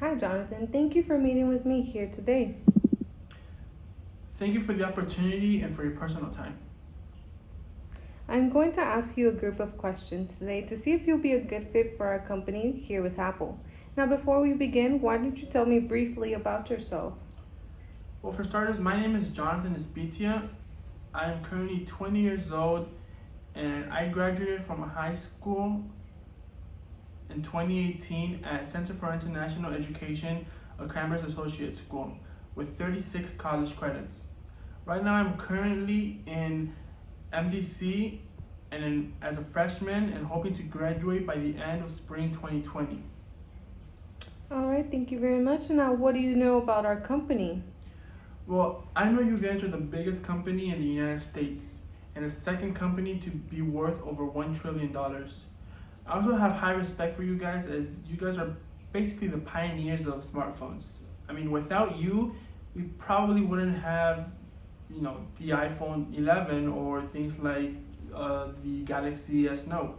Hi, Jonathan. Thank you for meeting with me here today. Thank you for the opportunity and for your personal time. I'm going to ask you a group of questions today to see if you'll be a good fit for our company here with Apple. Now, before we begin, why don't you tell me briefly about yourself? Well, for starters, my name is Jonathan Espitia. I am currently 20 years old and I graduated from high school in 2018 at Center for International Education, a Cambridge Associate School, with 36 college credits. Right now, I'm currently in MDC as a freshman and hoping to graduate by the end of spring 2020. All right, thank you very much. And now, what do you know about our company? Well, I know you guys are the biggest company in the United States and the second company to be worth over $1 trillion. I also have high respect for you guys as you guys are basically the pioneers of smartphones. I mean, without you, we probably wouldn't have, the iPhone 11 or things like the Galaxy S Note.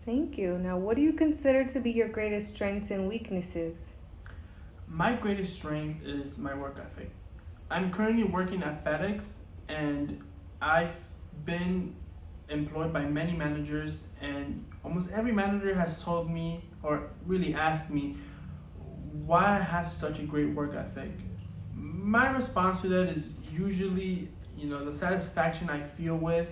Thank you. Now, what do you consider to be your greatest strengths and weaknesses? My greatest strength is my work ethic. I'm currently working at FedEx and I've been employed by many managers, and almost every manager has told me or really asked me why I have such a great work ethic. My response to that is usually, the satisfaction I feel with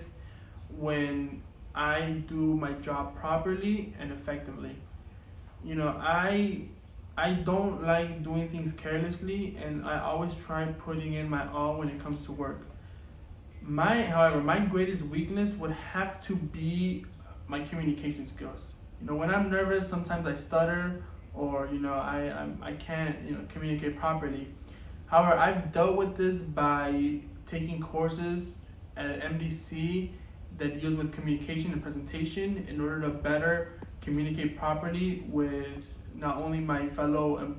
when I do my job properly and effectively. I don't like doing things carelessly, and I always try putting in my all when it comes to work. However, my greatest weakness would have to be my communication skills. When I'm nervous, sometimes I stutter, or I can't communicate properly. However, I've dealt with this by taking courses at MDC that deals with communication and presentation in order to better communicate properly with not only my fellow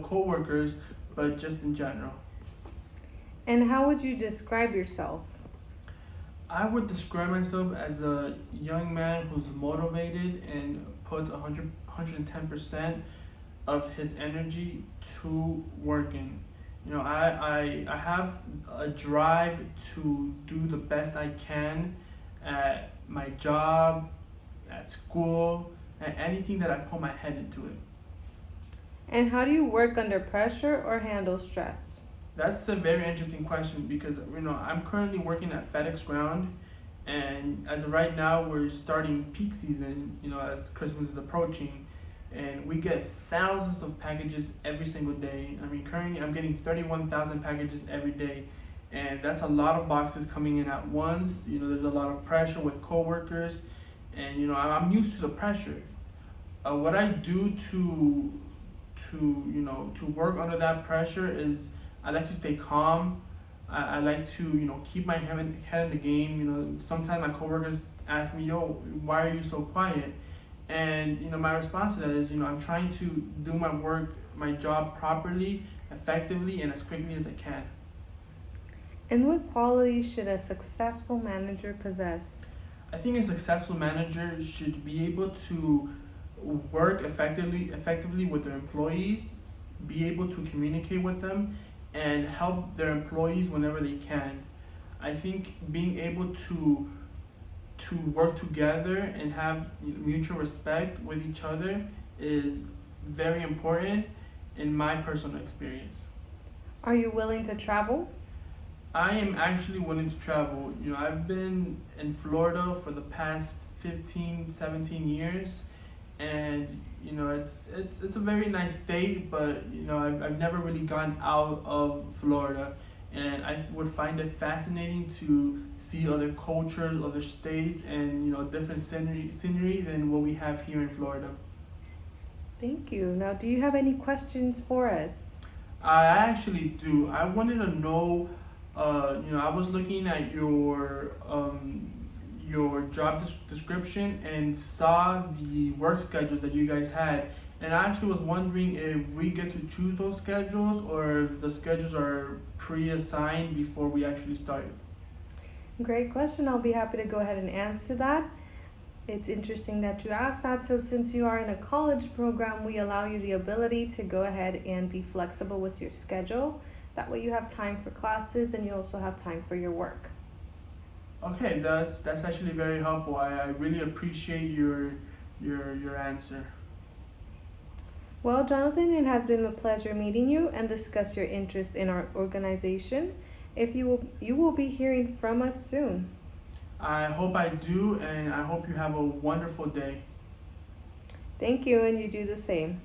coworkers, but just in general. And how would you describe yourself? I would describe myself as a young man who's motivated and puts 110% of his energy to working. I have a drive to do the best I can at my job, at school, and anything that I put my head into it. And how do you work under pressure or handle stress? That's a very interesting question because I'm currently working at FedEx Ground, and as of right now we're starting peak season. As Christmas is approaching, and we get thousands of packages every single day. I mean, currently I'm getting 31,000 packages every day, and that's a lot of boxes coming in at once. There's a lot of pressure with coworkers, and I'm used to the pressure. What I do to work under that pressure is I like to stay calm. I like to keep my head in the game. Sometimes my coworkers ask me, "Yo, why are you so quiet?" And my response to that is, I'm trying to do my job properly, effectively, and as quickly as I can. And what qualities should a successful manager possess? I think a successful manager should be able to work effectively with their employees, be able to communicate with them, and help their employees whenever they can. I think being able to work together and have mutual respect with each other is very important in my personal experience. Are you willing to travel? I am actually willing to travel. I've been in Florida for the past 15, 17 years, and it's a very nice state, but I've never really gone out of Florida, and I would find it fascinating to see other cultures, other states, and different scenery than what we have here in Florida. Thank you. Now, do you have any questions for us? I actually do. I wanted to know, I was looking at your job description and saw the work schedules that you guys had, and I actually was wondering if we get to choose those schedules or if the schedules are pre-assigned before we actually start. Great question. I'll be happy to go ahead and answer that. It's interesting that you asked that. So since you are in a college program, we allow you the ability to go ahead and be flexible with your schedule. That way you have time for classes and you also have time for your work. Okay, that's actually very helpful. I really appreciate your answer. Well, Jonathan, it has been a pleasure meeting you and discuss your interest in our organization. If you will be hearing from us soon. I hope I do, and I hope you have a wonderful day. Thank you, and you do the same.